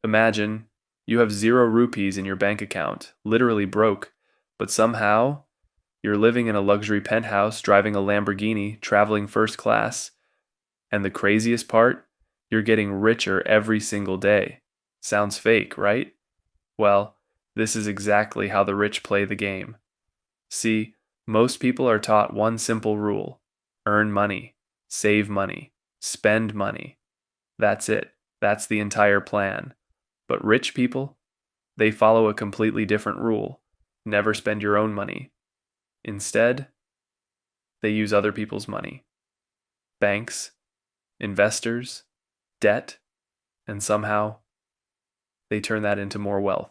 Imagine you have 0 rupees in your bank account, literally broke, but somehow you're living in a luxury penthouse, driving a Lamborghini, traveling first class, and the craziest part, you're getting richer every single day. Sounds fake, right? Well, this is exactly how the rich play the game. See, most people are taught one simple rule: earn money, save money, spend money. That's it. That's the entire plan. But rich people, they follow a completely different rule: never spend your own money. Instead, they use other people's money. Banks, investors, debt, and somehow they turn that into more wealth.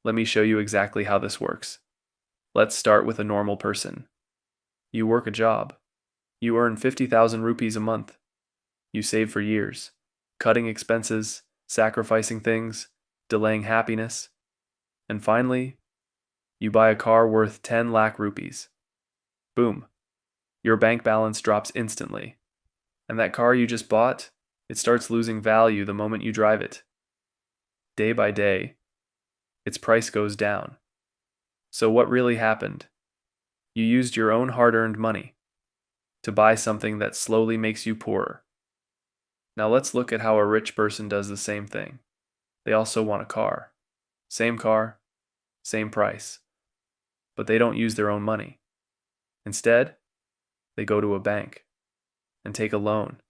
Let me show you exactly how this works. Let's start with a normal person. You work a job. You earn 50,000 rupees a month. You save for years, cutting expenses, sacrificing things, delaying happiness, and finally, you buy a car worth 10 lakh rupees. Boom. Your bank balance drops instantly. And that car you just bought, it starts losing value the moment you drive it. Day by day, its price goes down. So what really happened? You used your own hard-earned money to buy something that slowly makes you poorer. Now let's look at how a rich person does the same thing. They also want a car. Car, same price. But they don't use their own money. Instead, they go to a bank and take a loan.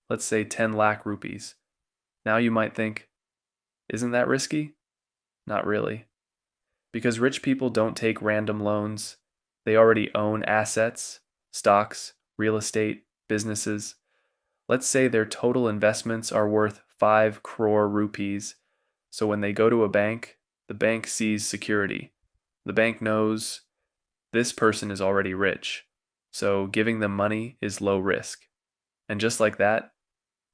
Let's say 10 lakh rupees. Now you might think, isn't that risky? Not really. Because rich people don't take random loans. They already own assets, stocks, real estate, businesses. Let's say their total investments are worth 5 crore rupees. So when they go to a bank, the bank sees security. The bank knows this person is already rich, so giving them money is low risk. And just like that,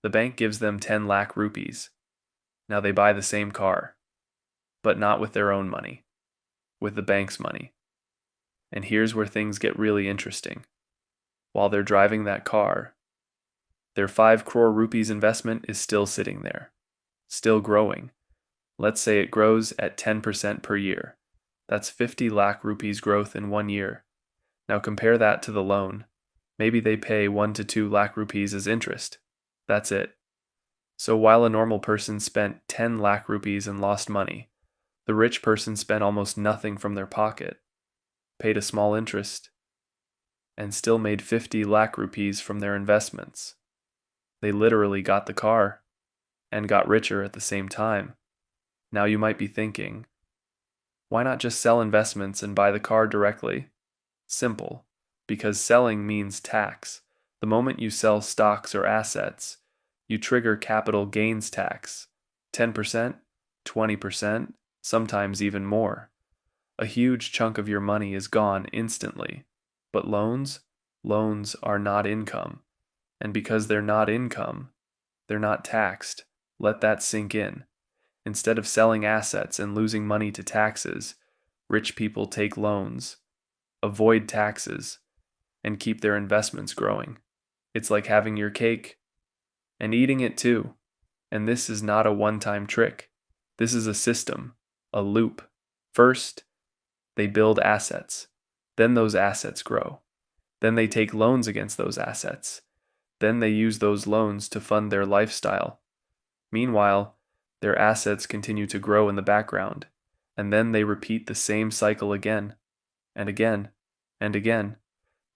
the bank gives them 10 lakh rupees. Now they buy the same car, but not with their own money, with the bank's money. And here's where things get really interesting. While they're driving that car, their 5 crore rupees investment is still sitting there, still growing. Let's say it grows at 10% per year. That's 50 lakh rupees growth in 1 year. Now compare that to the loan. Maybe they pay 1 to 2 lakh rupees as interest. That's it. So while a normal person spent 10 lakh rupees and lost money, the rich person spent almost nothing from their pocket, paid a small interest, and still made 50 lakh rupees from their investments. They literally got the car and got richer at the same time. Now you might be thinking, why not just sell investments and buy the car directly? Simple, because selling means tax. The moment you sell stocks or assets, you trigger capital gains tax. 10%, 20%, sometimes even more. A huge chunk of your money is gone instantly. But loans are not income. And because they're not income, they're not taxed. Let that sink in. Instead of selling assets and losing money to taxes, rich people take loans, avoid taxes, and keep their investments growing. It's like having your cake and eating it too. And this is not a one-time trick. This is a system, a loop. First, they build assets. Then those assets grow. Then they take loans against those assets. Then they use those loans to fund their lifestyle. Meanwhile, their assets continue to grow in the background, and then they repeat the same cycle again, and again, and again.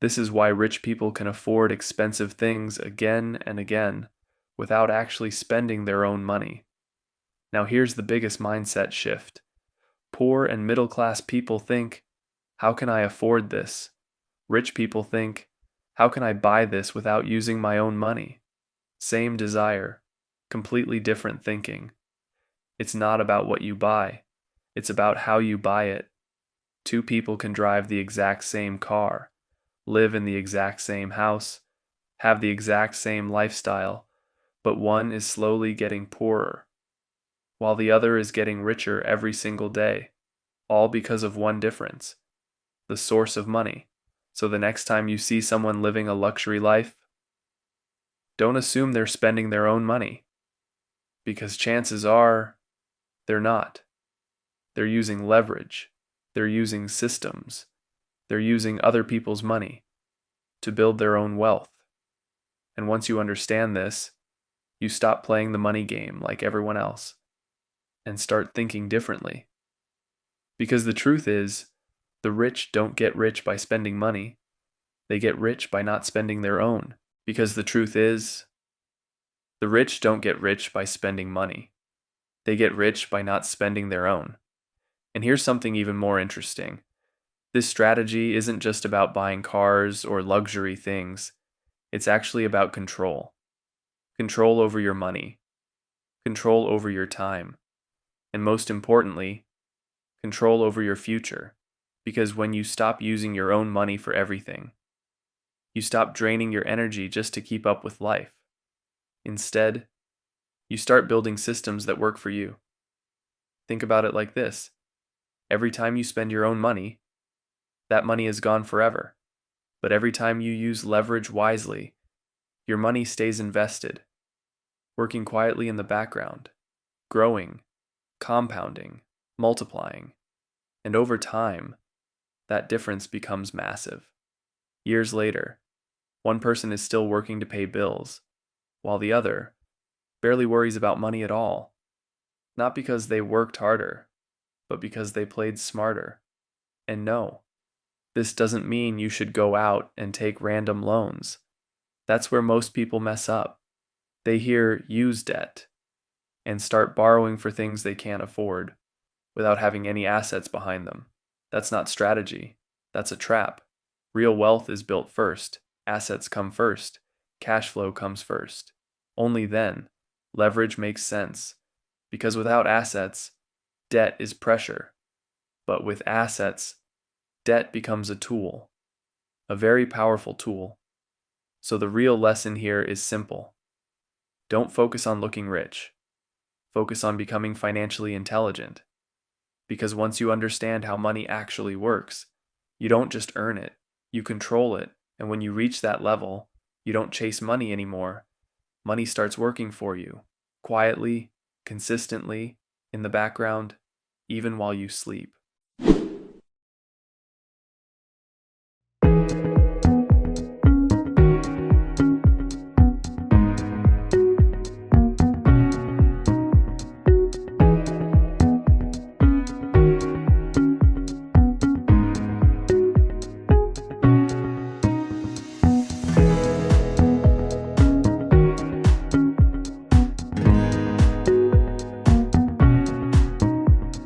This is why rich people can afford expensive things again and again, without actually spending their own money. Now here's the biggest mindset shift. Poor and middle-class people think, how can I afford this? Rich people think, how can I buy this without using my own money? Same desire, completely different thinking. It's not about what you buy. It's about how you buy it. Two people can drive the exact same car, live in the exact same house, have the exact same lifestyle, but one is slowly getting poorer, while the other is getting richer every single day, all because of one difference: the source of money. So the next time you see someone living a luxury life, don't assume they're spending their own money, Because chances are they're not. They're using leverage. They're using systems. They're using other people's money to build their own wealth. And once you understand this, you stop playing the money game like everyone else and start thinking differently. Because the truth is, the rich don't get rich by spending money. They get rich by not spending their own. Because the truth is, the rich don't get rich by spending money. They get rich by not spending their own. And here's something even more interesting. This strategy isn't just about buying cars or luxury things. It's actually about control. Control over your money. Control over your time. And most importantly, control over your future. Because when you stop using your own money for everything, you stop draining your energy just to keep up with life. Instead, you start building systems that work for you. Think about it like this. Every time you spend your own money, that money is gone forever. But every time you use leverage wisely, your money stays invested, working quietly in the background, growing, compounding, multiplying. And over time, that difference becomes massive. Years later, one person is still working to pay bills, while the other barely worries about money at all. Not because they worked harder, but because they played smarter. And no, this doesn't mean you should go out and take random loans. That's where most people mess up. They hear use debt and start borrowing for things they can't afford without having any assets behind them. That's not strategy. That's a trap. Real wealth is built first. Assets come first. Cash flow comes first. Only then, leverage makes sense. Because without assets, debt is pressure. But with assets, debt becomes a tool, a very powerful tool. So the real lesson here is simple. Don't focus on looking rich. Focus on becoming financially intelligent. Because once you understand how money actually works, you don't just earn it, you control it. And when you reach that level, you don't chase money anymore. Money starts working for you, quietly, consistently, in the background, even while you sleep.